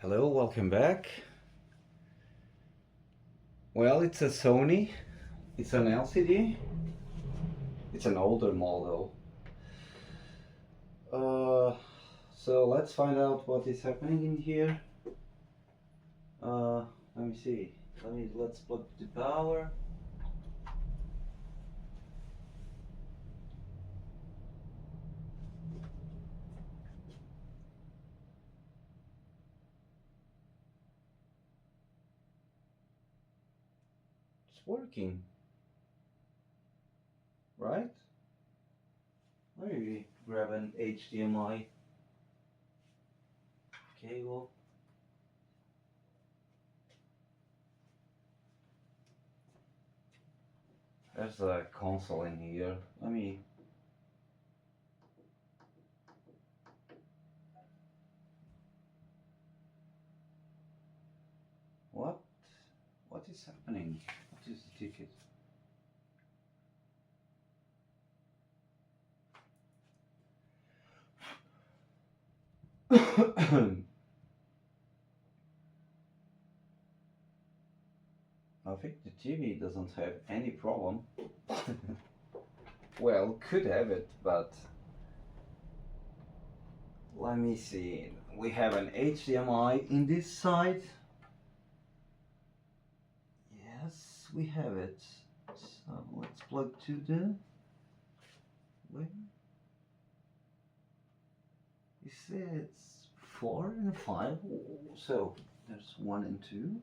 Hello, welcome back. Well, it's a Sony. It's an LCD. It's an older model. So let's find out what is happening in here. Let me see. Let's plug the power. It's working, right? Let me grab an HDMI cable. There's a console in here. What? What is happening? What is the ticket? I think the TV doesn't have any problem. Well, could have it, but let me see. We have an HDMI in this side. Yes, we have it. So let's plug to the. Wait. You see, it's 4 and 5. So there's 1 and 2.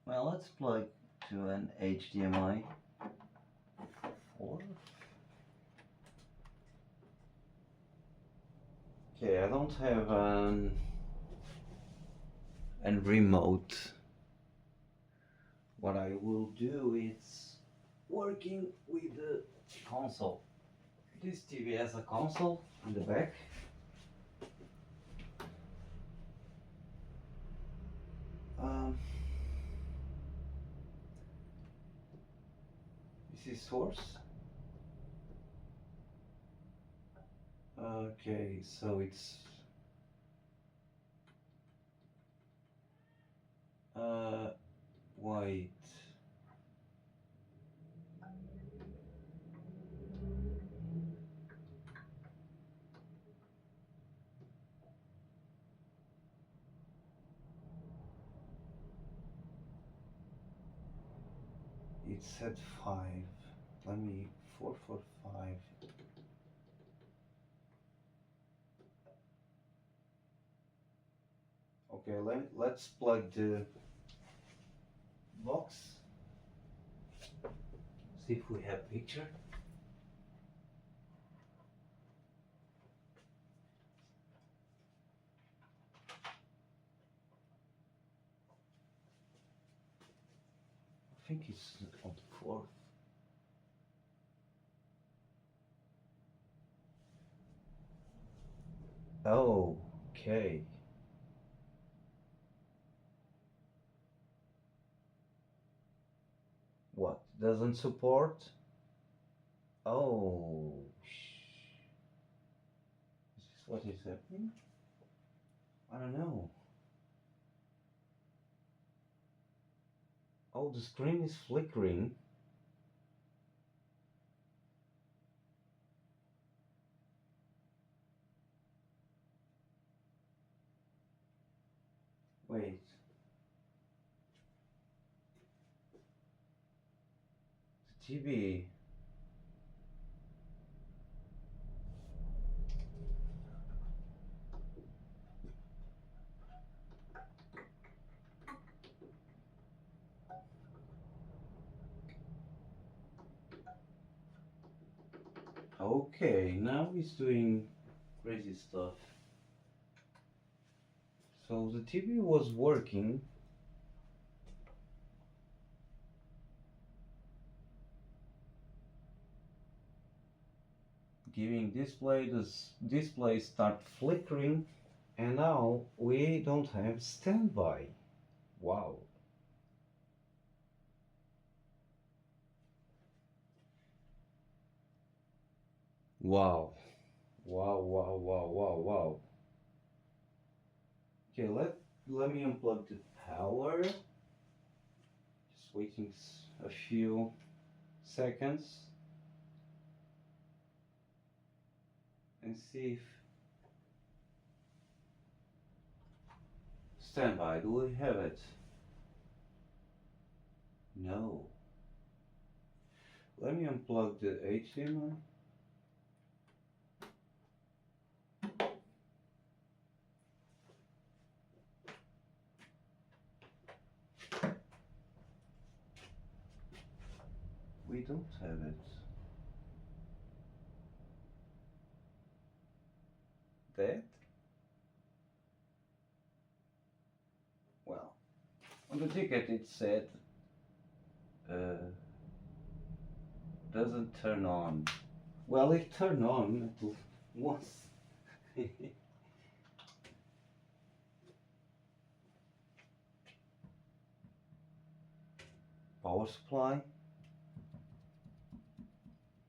Well, let's plug to an HDMI 4. Okay, I don't have an remote. What I will do is working with the console. This TV has a console in the back. This is source. Okay, so it's white. It's at 5. Let me 445. Okay, let's plug the box. See if we have picture. I think it's on the 4th. Oh, okay. What? Doesn't support? Oh, is this what is happening? I don't know. Oh, the screen is flickering. Wait. The TV. Okay, now he's doing crazy stuff. So the TV was working. giving display, this display start flickering, and now we don't have standby. Wow. Wow. Wow, wow, wow, wow, wow. Okay, let me unplug the power. Just waiting a few seconds and see if standby, do we have it? No. Let me unplug the HDMI. We don't have it. That? Well, on the ticket it said doesn't turn on. Well, it turned on once. Power supply.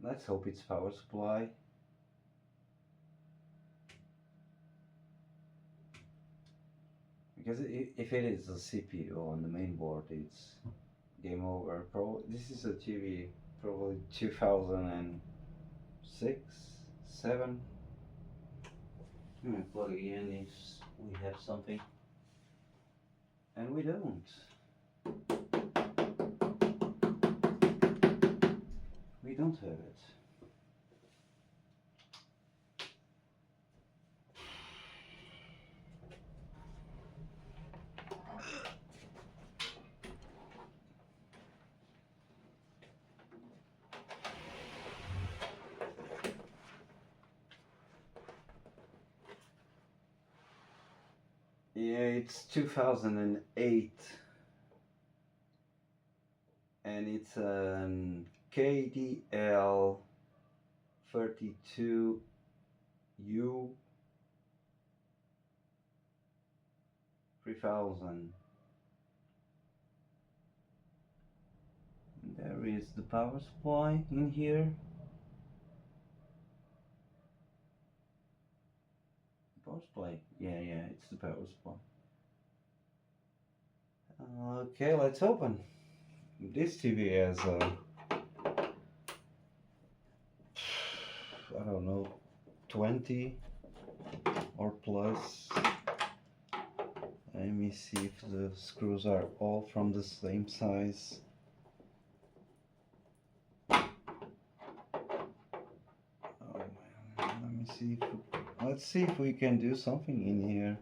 Let's hope it's power supply. Because if it is a CPU on the main board, it's game over. This is a TV, probably 2006, 7. I'm gonna plug it in if we have something, and we don't. We don't have it. Yeah, it's 2008 and it's an KDL-32U3000. There is the power supply in here. Power supply, yeah, it's the power supply. Okay, let's open. This TV has I don't know, 20 or plus. Let me see if the screws are all from the same size. Oh man, let me see if let's see if we can do something in here.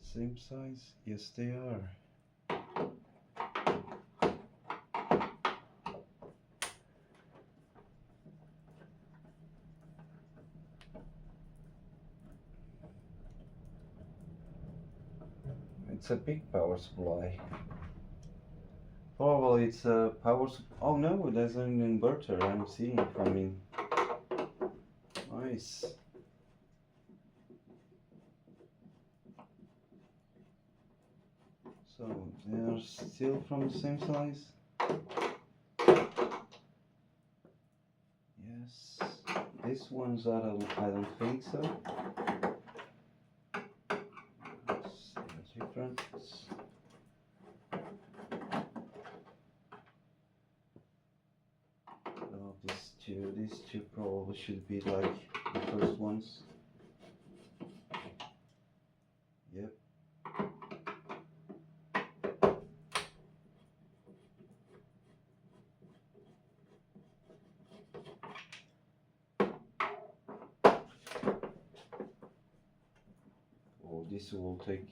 Same size? Yes, they are. It's a big power supply. Probably it's a power oh no, there's an inverter. I'm seeing it coming. Nice. So they're still from the same size? Yes. This one's I don't think so. It's different. Oh, these two probably should be like the first ones. Yep. Oh, this will take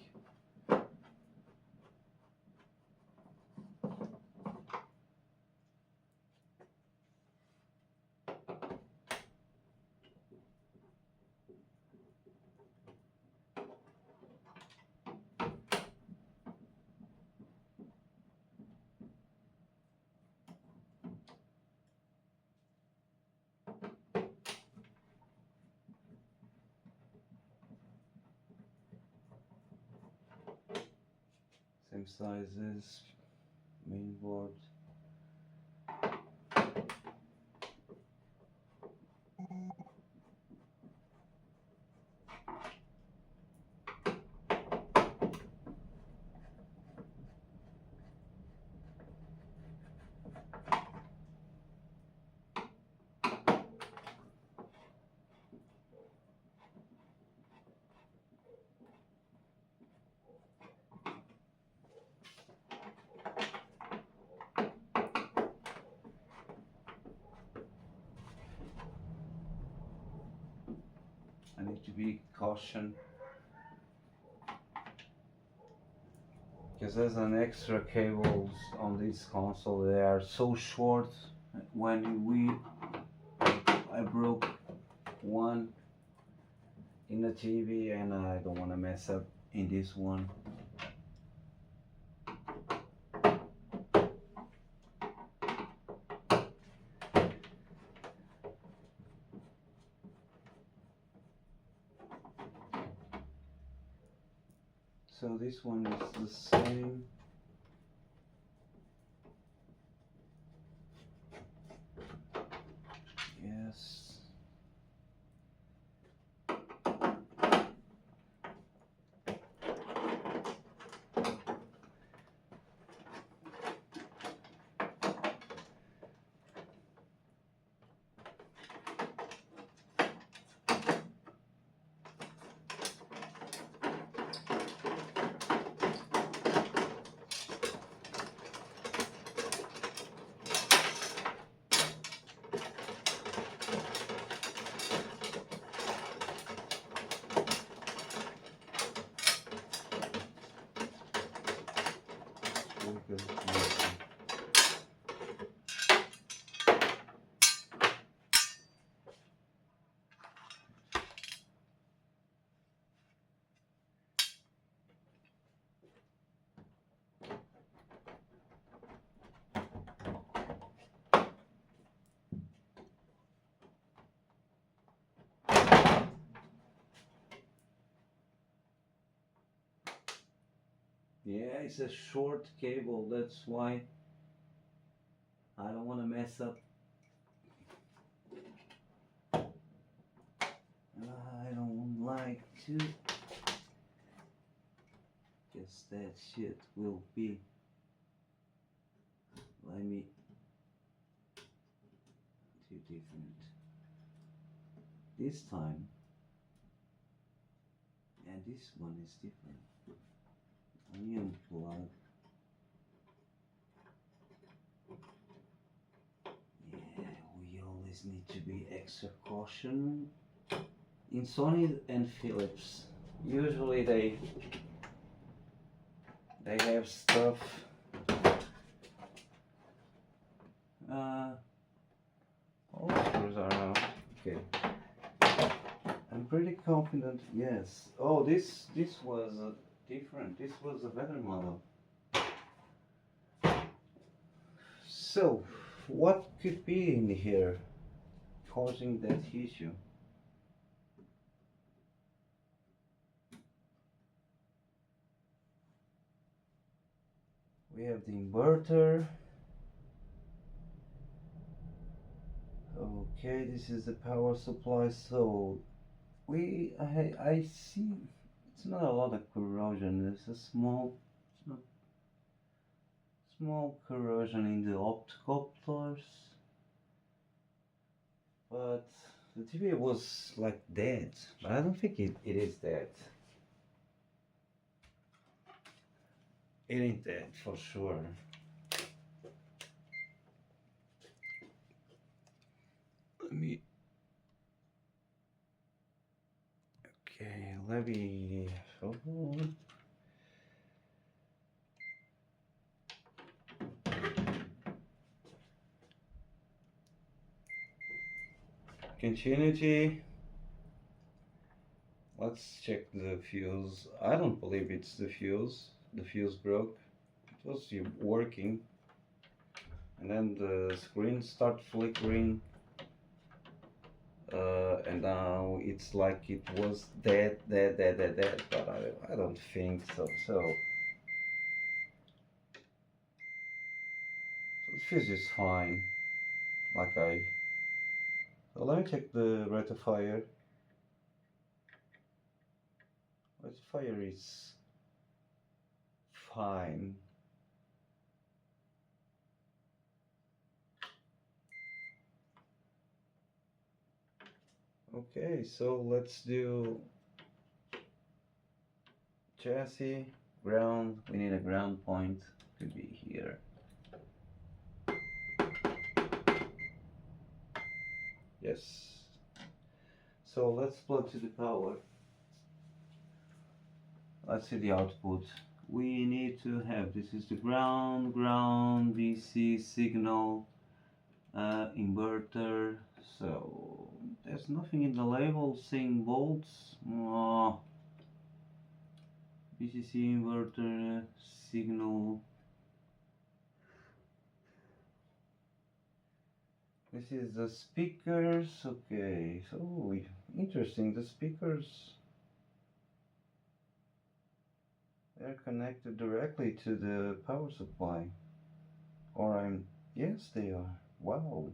same sizes, main board. I need to be cautious because there's an extra cables on this console. They are so short. When I broke one in the TV and I don't want to mess up in this one. So this one is the same. Yes. Good. Yeah, it's a short cable, that's why I don't want to mess up. I don't like to, because that shit will be, let me do different this time, and this one is different. Let me unplug. Yeah, we always need to be extra caution. In Sony and Philips, usually they have stuff. All screws are out. Okay. I'm pretty confident. Yes. Oh, this was different. This was a better model. So, what could be in here causing that issue? We have the inverter. Okay, this is the power supply. So I see it's not a lot of corrosion. There's a small corrosion in the optocouplers, but the TV was like dead. But I don't think it is dead. It ain't dead for sure. Let me. Okay, let me. Hold on. Continuity. Let's check the fuse. I don't believe it's the fuse. The fuse broke. It was working. And then the screen started flickering. And now it's like it was dead. But I don't think so. So The fuse is fine. So let me check the rectifier. Rectifier is fine. Okay, so let's do chassis, ground. We need a ground point to be here. Yes. So let's plug to the power. Let's see the output. We need to have, this is the ground, DC signal, inverter. So there's nothing in the label saying volts. VCC inverter signal. This is the speakers. Okay, so interesting. The speakers, they're connected directly to the power supply. Yes, they are. Wow.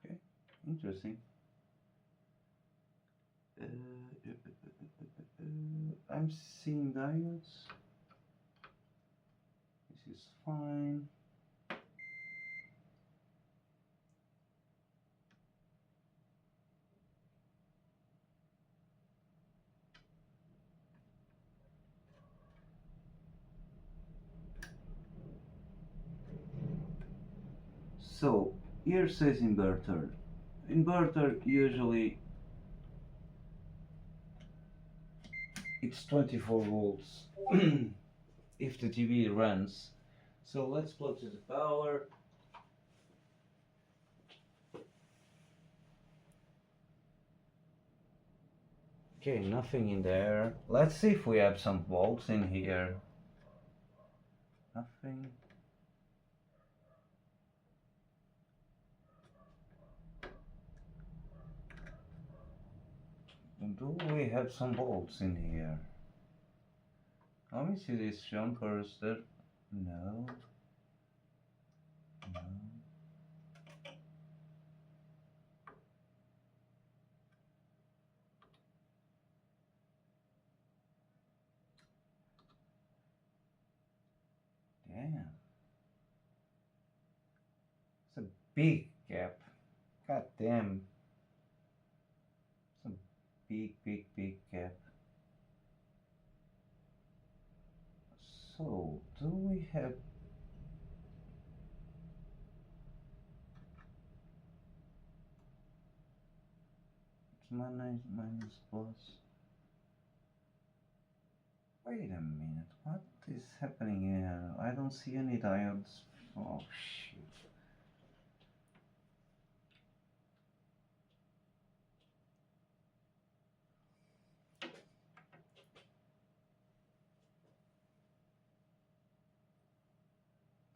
Okay, interesting. I'm seeing diodes. This is fine. So here says inverter. Inverter usually it's 24 volts if the TV runs. So let's plug to the power. Okay, nothing in there. Let's see if we have some volts in here. Nothing. Do we have some bolts in here? Let me see this jumpers there. No. No. Damn. It's a big gap. God damn. It's a big gap. So, do we have... It's minus plus. Wait a minute, what is happening here? I don't see any diodes. Oh shit.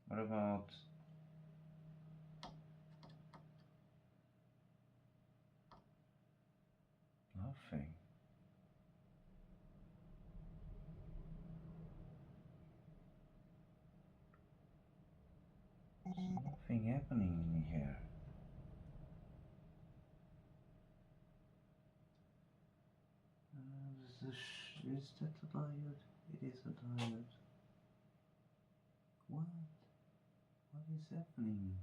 What about... Nothing. There's nothing happening in here. Is that a diode? It is a diode. What? What is happening?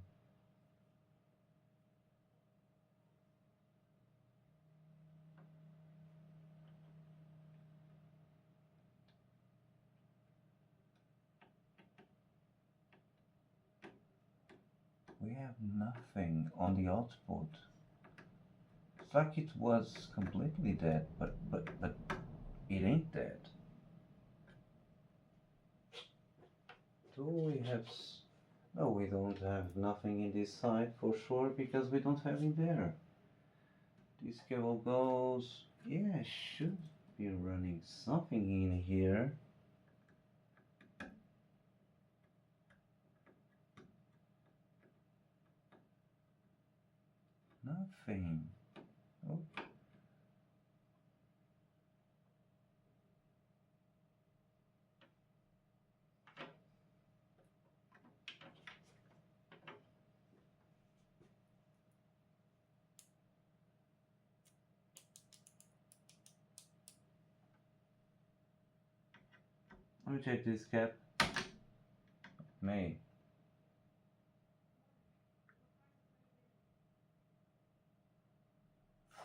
We have nothing on the output. It's like it was completely dead, but it ain't dead. Do we have... No, we don't have nothing in this side for sure because we don't have it there. This cable goes... Yeah, should be running something in here. Nothing. Oh. Let me check this cap. May.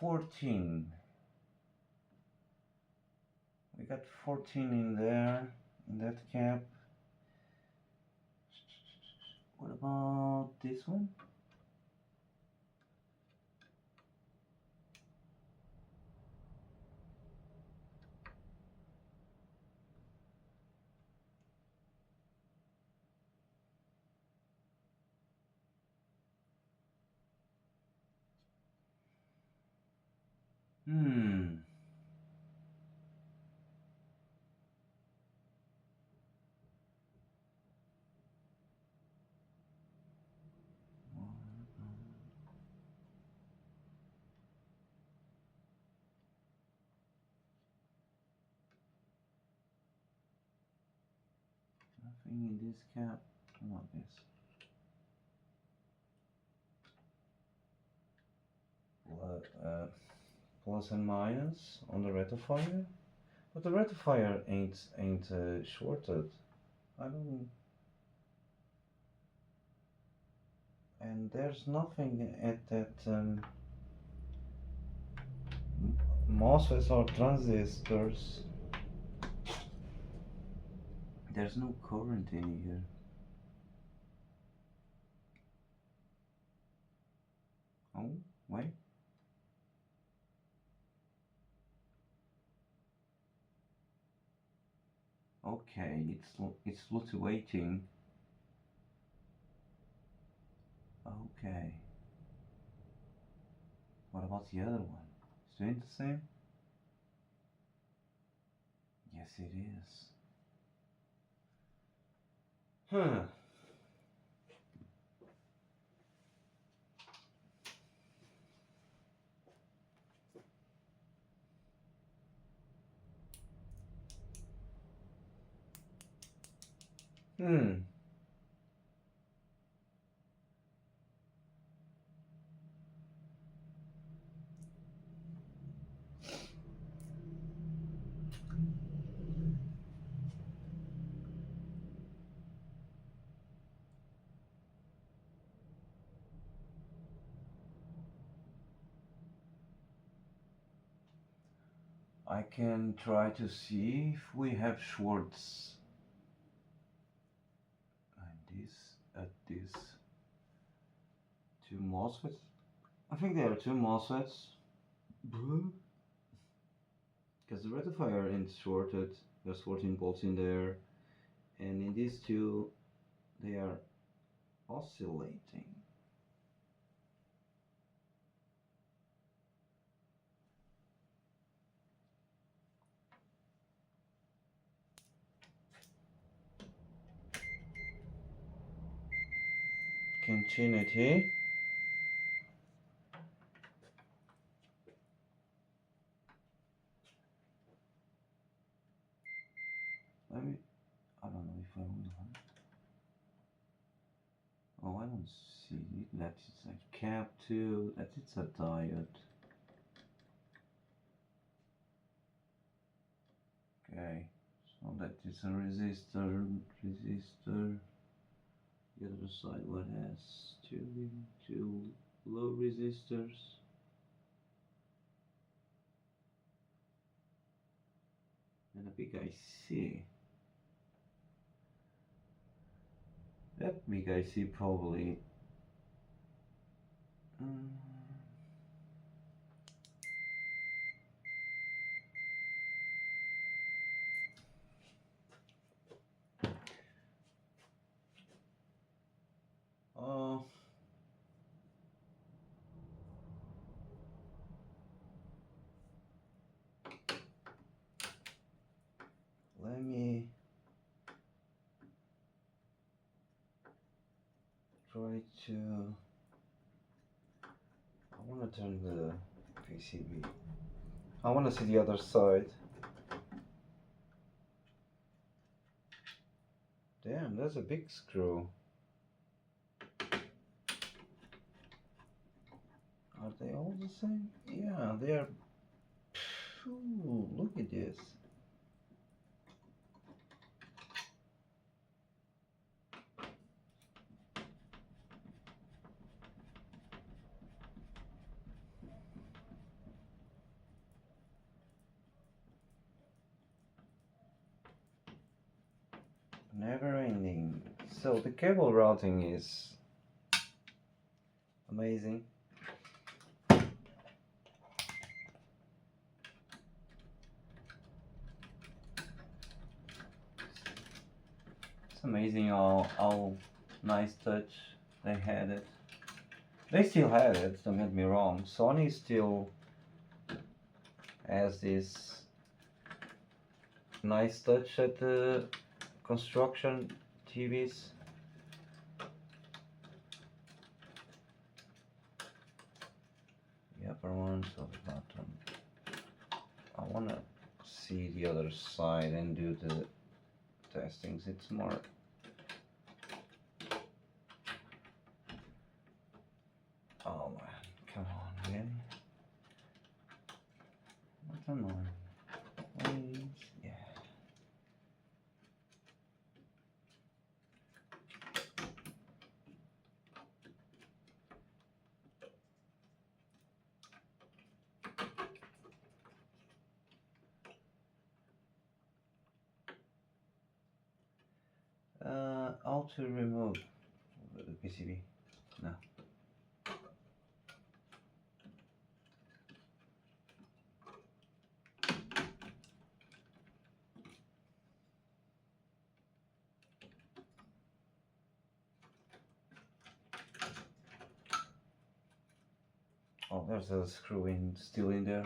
$14. We got 14 in there, in that cap. What about this one? Hmm. Nothing in this cap. What about this? Plus and minus on the rectifier, but the rectifier ain't shorted. I don't. And there's nothing at that MOSFETs or transistors. There's no current in here. Oh, wait. Okay, it's fluctuating. Okay. What about the other one? Is it doing the same? Yes, it is. Huh. Hmm. I can try to see if we have shorts at these two MOSFETs. I think there are two MOSFETs. Because the rectifier ain't shorted. There's 14 volts in there, and in these two, they are oscillating. Continuity. Let me. I don't know if I will. Oh, I don't see it. That is a cap too. That is a diode. Okay, so that is a resistor. The other side what has two low resistors. And a big IC. That big IC probably. Oh. Let me try to. I want to turn the PCB. I want to see the other side. Damn, that's a big screw. Are they all the same? Yeah, they are. Phew, look at this. Never ending. So the cable routing is amazing. It's amazing how nice touch they had it. They still had it, don't get me wrong. Sony still has this nice touch at the construction TVs. The upper one, so the bottom. I wanna see the other side and do the testings. It's more. Oh man, come on, really? What's annoying? Please, yeah. How to remove the PCB? No. Oh, there's a screw still in there.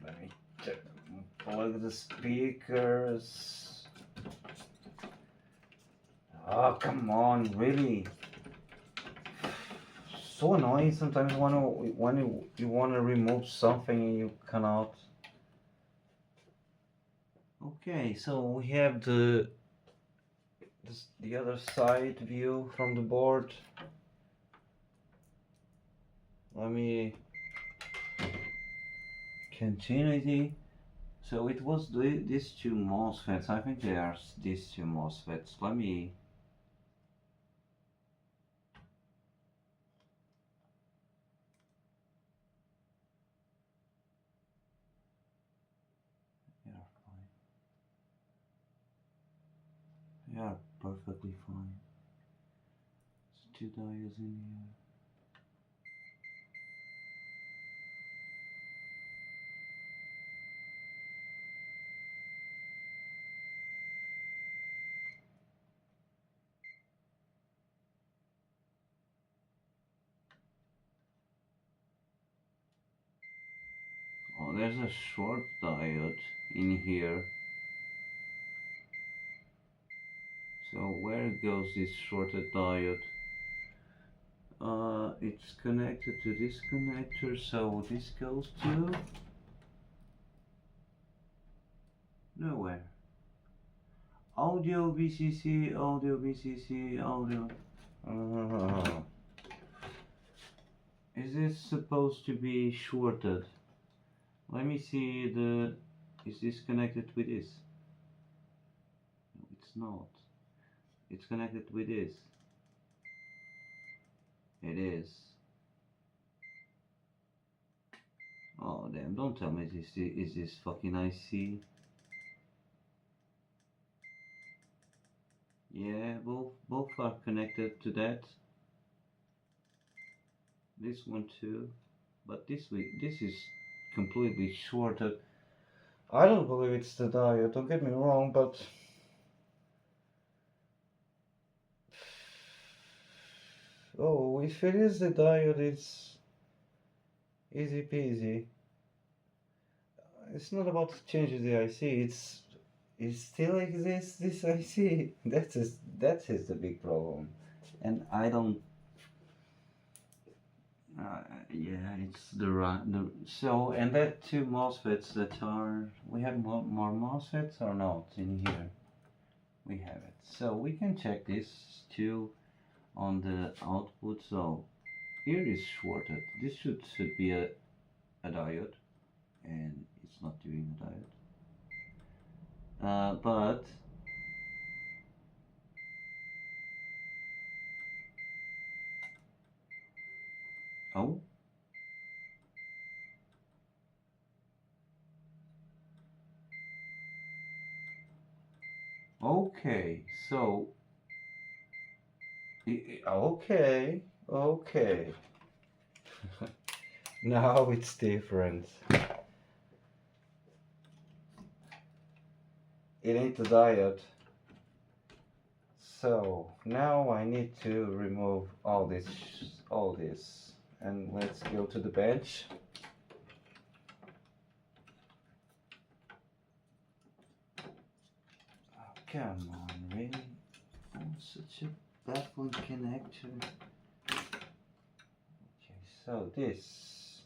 Let me check. Plug the speakers. Oh, come on, really? So annoying sometimes when you want to remove something and you cannot. Okay, so we have the other side view from the board. Let me continuity. So it was these two MOSFETs. I think they are these two MOSFETs. Let me. They are perfectly fine. There's two diodes in here. Oh, there's a short diode in here. So where goes this shorted diode? It's connected to this connector, so this goes to nowhere. Audio VCC, audio VCC, audio. Is this supposed to be shorted? Let me see the. Is this connected with this? No, it's not. It's connected with this. It is. Oh damn! Don't tell me this is this fucking IC. Yeah, both are connected to that. This one too, but this is completely shorted. I don't believe it's the diode. Don't get me wrong, but oh, if it is the diode, it's easy peasy. It's not about changing the IC. It still exists. This IC. That is the big problem, and I don't. Yeah, it's the right. So, and that two MOSFETs that are. We have more MOSFETs or not in here? We have it. So we can check this too on the output. So here is shorted. This should be a diode, and it's not doing a diode. But oh. Okay, so okay, okay. Now it's different. It ain't the diode. So now I need to remove all this, and let's go to the bench. Oh, come on, really? Oh, such a baffling connector. Okay, so this.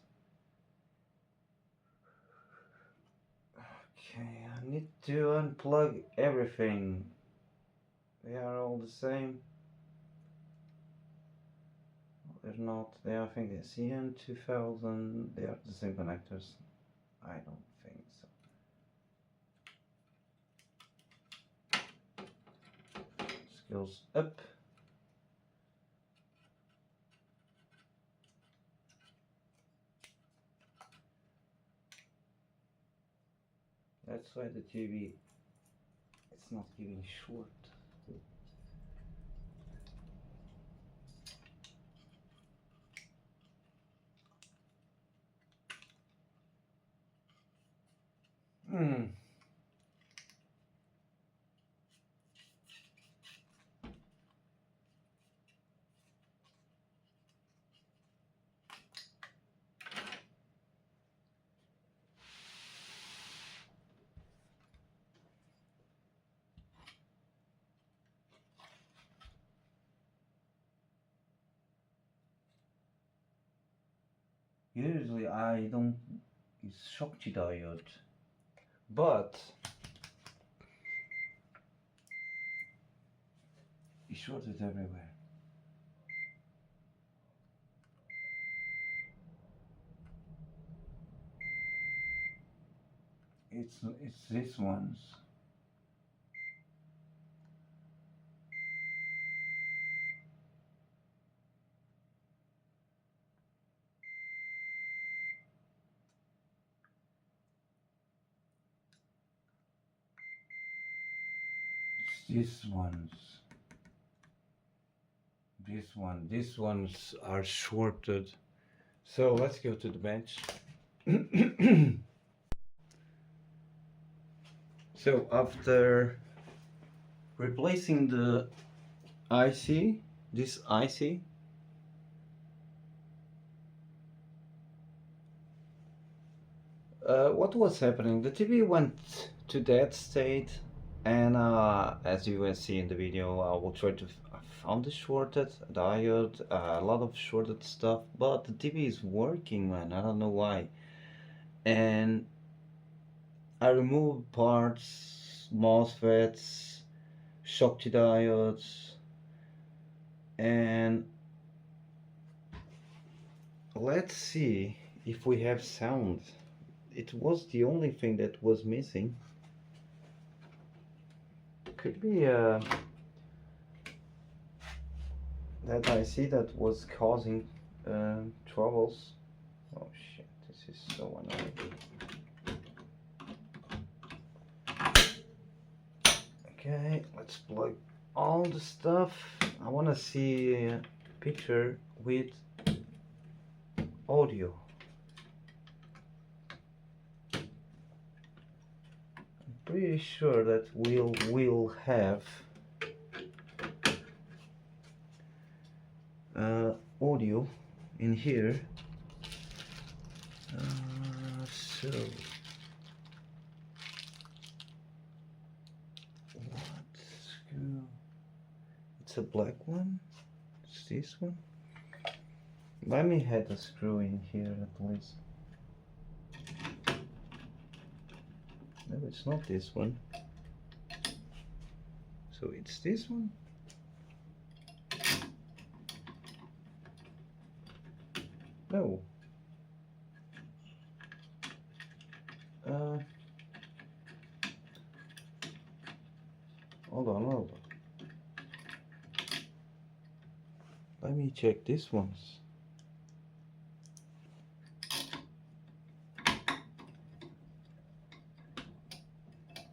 Okay, I need to unplug everything. They are all the same. They're not. They are, I think, the CN2000. They are the same connectors. I don't think so. This goes up. That's why the TV, it's not giving short. Usually I don't use Shokti diode, but it's shorted everywhere. It's this ones. It's these ones. These ones are shorted. So let's go to the bench. So after replacing the IC, this IC, what was happening? The TV went to that state, and as you will see in the video, I will try to found the shorted diode, a lot of shorted stuff, but the TV is working, man. I don't know why. And I removed parts, MOSFETs, Schottky diodes, and let's see if we have sound. It was the only thing that was missing. Could be that IC that was causing troubles. Oh shit, this is so annoying. Okay, let's plug all the stuff. I want to see a picture with audio. I'm pretty sure that we'll have audio in here. So what screw? It's a black one. It's this one. Let me head a screw in here at least. No, it's not this one. So it's this one. No. Hold on. Let me check this ones.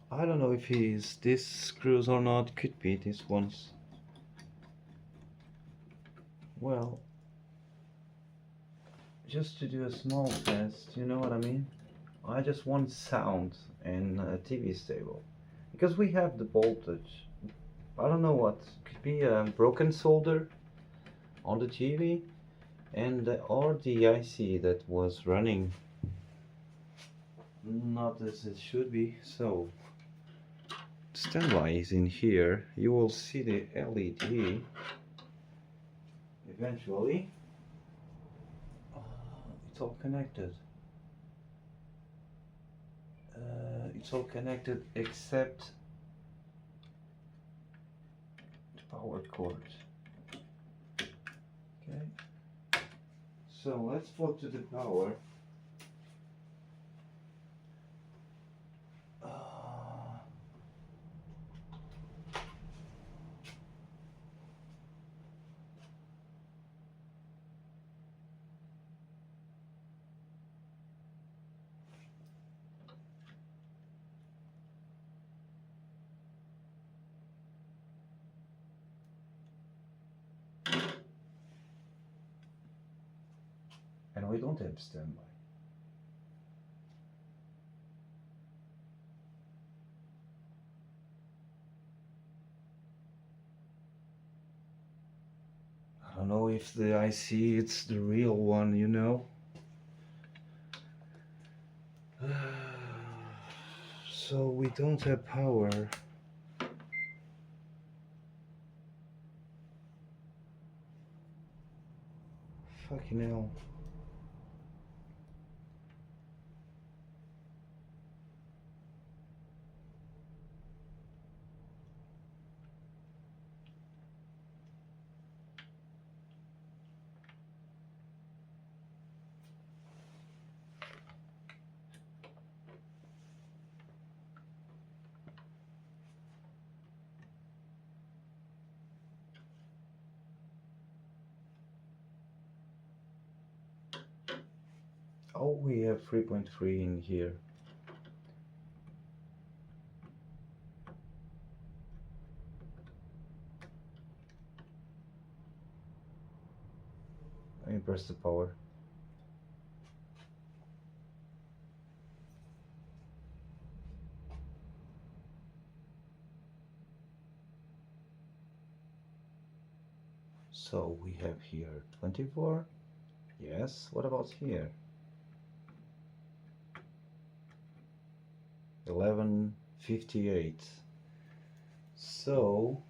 I don't know if he's this screws or not. Could be this ones. Well, just to do a small test, you know what I mean? I just want sound and TV stable, because we have the voltage. I don't know what, could be a broken solder on the TV, and or the IC that was running not as it should be. So standby is in here. You will see the LED eventually. It's all connected. It's all connected except the power cord. Okay, so let's plug to the power. And we don't have standby. I don't know if the IC it's the real one, you know. So we don't have power. Fucking hell. Oh, we have 3.3 in here. Let me press the power. So we have here 24. Yes, what about here? 1158. So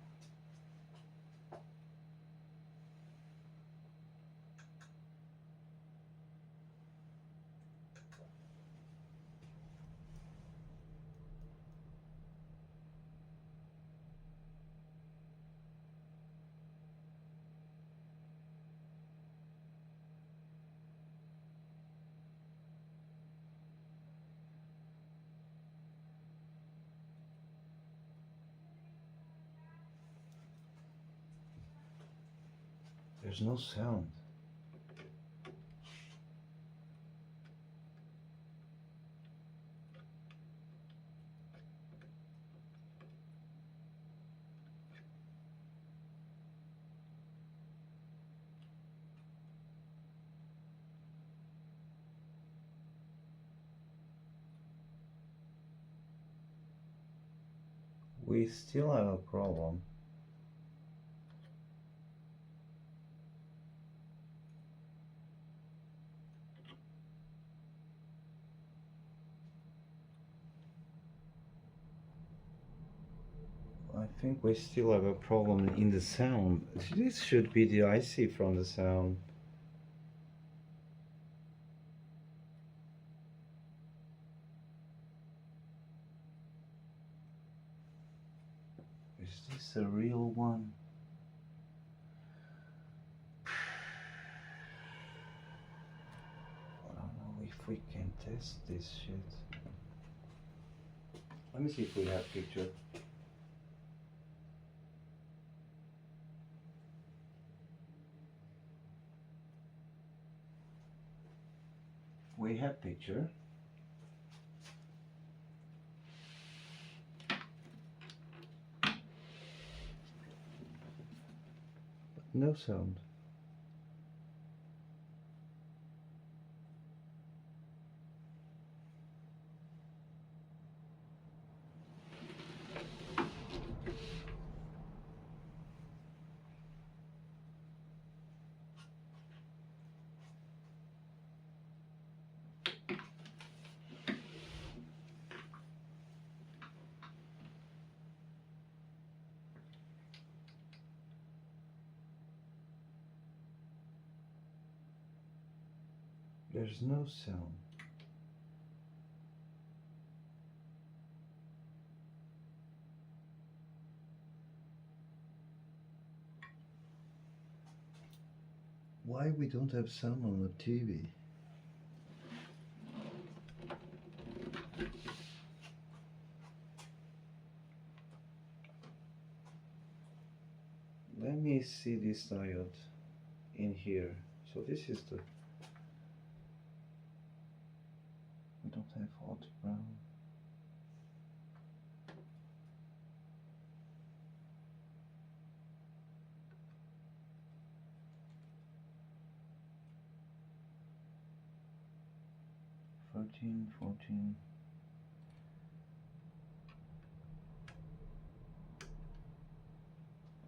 there's no sound. We still have a problem. I think we still have a problem in the sound. This should be the IC from the sound. Is this a real one? I don't know if we can test this shit. Let me see if we have picture. We have picture. But no sound. There's no sound. Why we don't have sound on the TV? Let me see this diode in here. So this is the, we don't have hot brown. Fourteen.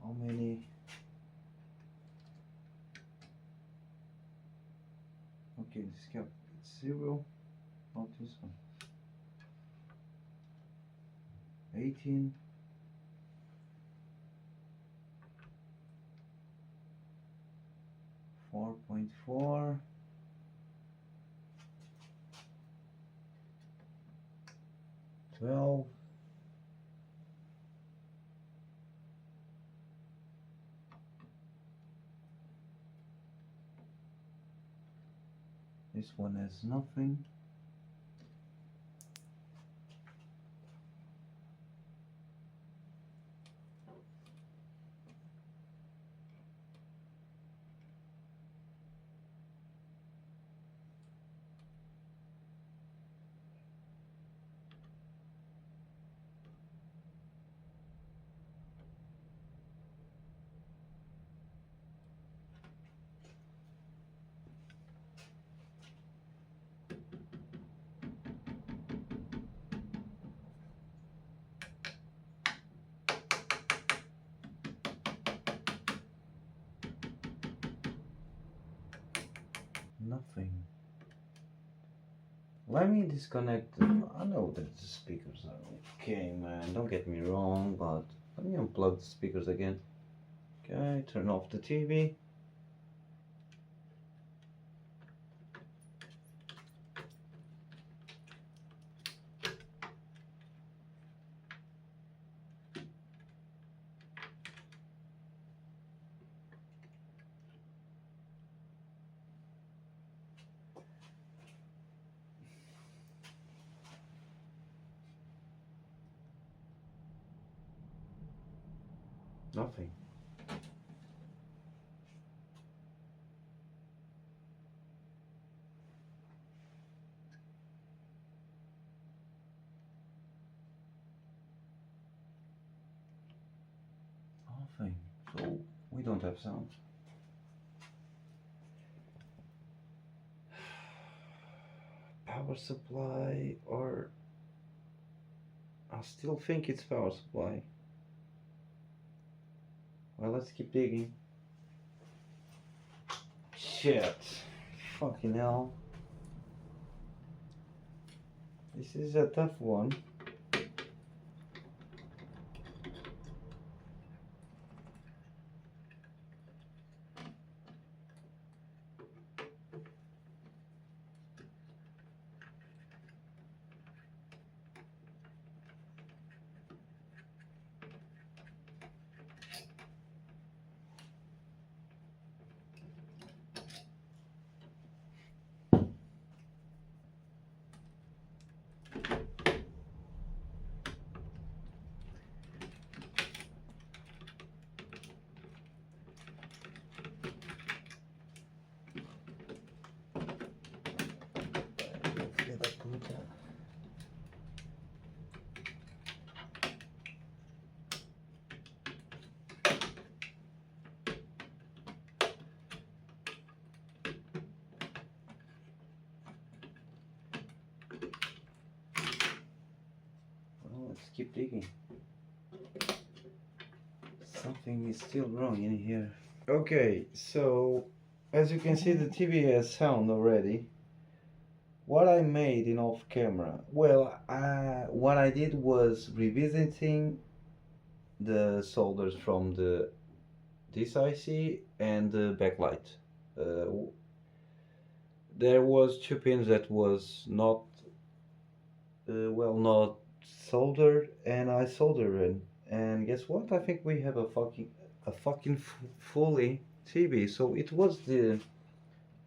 How many? Okay, this cap it's 0. Not this one. 18. 4.4. 12. 'This one has nothing. Nothing. Let me disconnect. I know that the speakers are okay, man. Don't get me wrong, but let me unplug the speakers again. Okay, turn off the TV. Nothing. Nothing. So we don't have sound. Power supply, or I still think it's power supply. Well, let's keep digging. Shit. Fucking hell. This is a tough one. Let's keep digging. Something is still wrong in here. Okay, so as you can see, the TV has sound already. What I made in off camera, well, what I did was revisiting the solders from this IC and the backlight. There was two pins that was not not soldered, and I soldered it. And guess what? I think we have a fucking fully TV. So it was the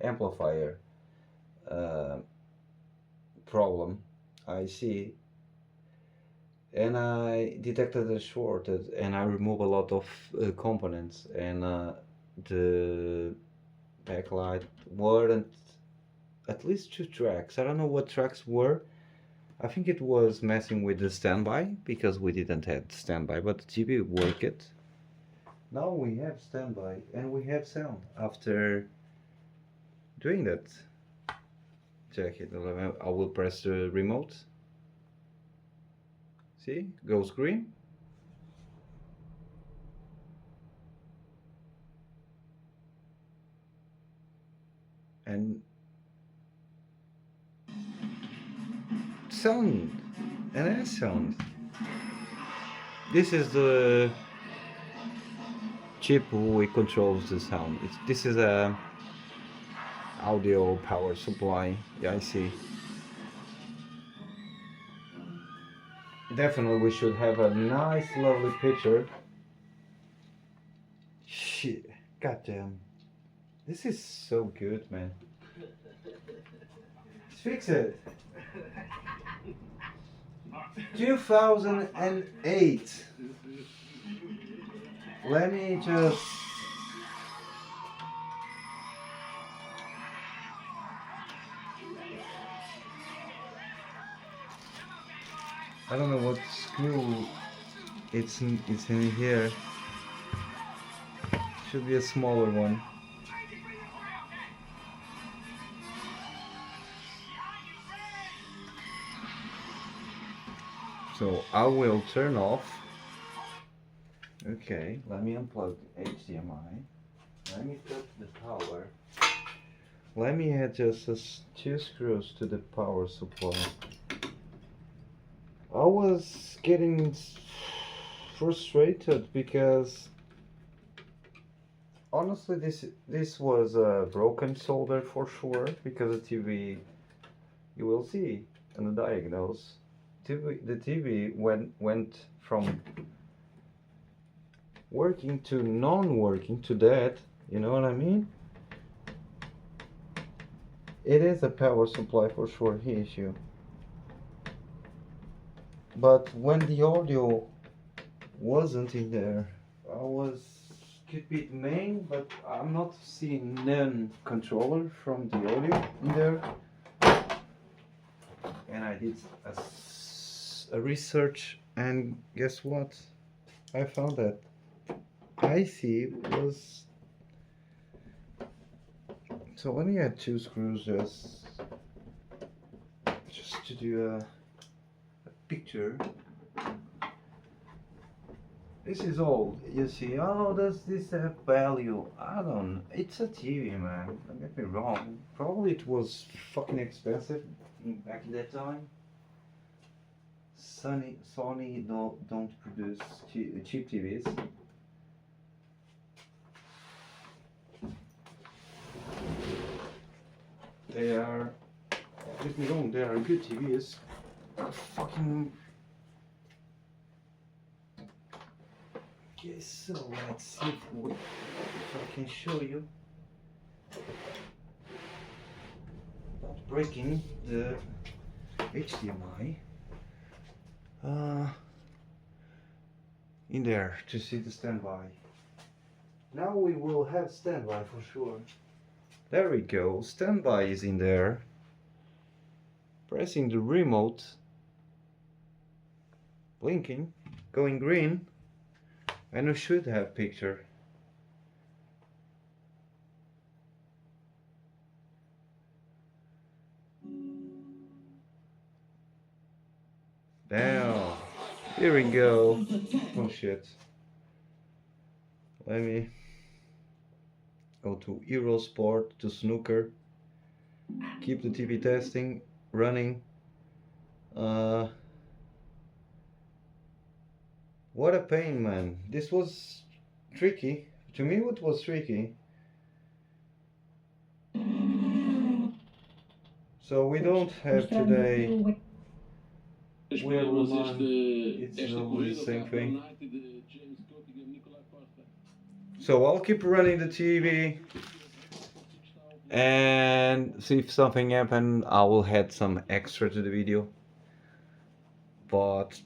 amplifier problem, I see, and I detected a short, and I removed a lot of components, and the backlight weren't at least two tracks. I don't know what tracks were. I think it was messing with the standby because we didn't have standby, but the TV worked. Now we have standby and we have sound after doing that. Check it. I will press the remote. See, goes green. And sound, and it has sound. This is the chip who controls the sound. This is a audio power supply. Yeah, I see. Definitely we should have a nice lovely picture. Shit, goddamn. This is so good, man. Let's fix it. 2008. Let me just... I don't know what screw it's in here. Should be a smaller one. So I will turn off. Okay, let me unplug HDMI. Let me put the power. Let me adjust two screws to the power supply. I was getting frustrated because honestly this was a broken solder for sure, because the TV, you will see in the diagnose, the TV went from working to non-working to that, you know what I mean? It is a power supply for sure issue. But when the audio wasn't in there, could be the main, but I'm not seeing none controller from the audio in there. And I did a research, and guess what? I found that IC was... So let me add two screws just to do a picture. This is old, you see. Oh, does this have value? I don't. It's a TV, man. Don't get me wrong. Probably it was fucking expensive back in that time. Sony don't produce cheap TVs. They are, don't get me wrong, they are good TVs. Fucking... Okay, so let's see if I can show you without breaking the HDMI in there to see the standby. Now we will have standby for sure. There we go, standby is in there. Pressing the remote, blinking, going green, and we should have picture. Down. Here we go. Oh shit. Let me go to Eurosport, to snooker. Keep the TV testing running. What a pain, man. This was tricky. To me it was tricky. So we don't have today. It's the same thing. So I'll keep running the TV and see if something happens. I will add some extra to the video. But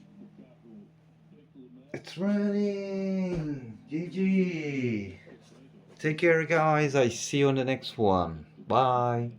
it's running. GG. Take care, guys. I see you on the next one. Bye.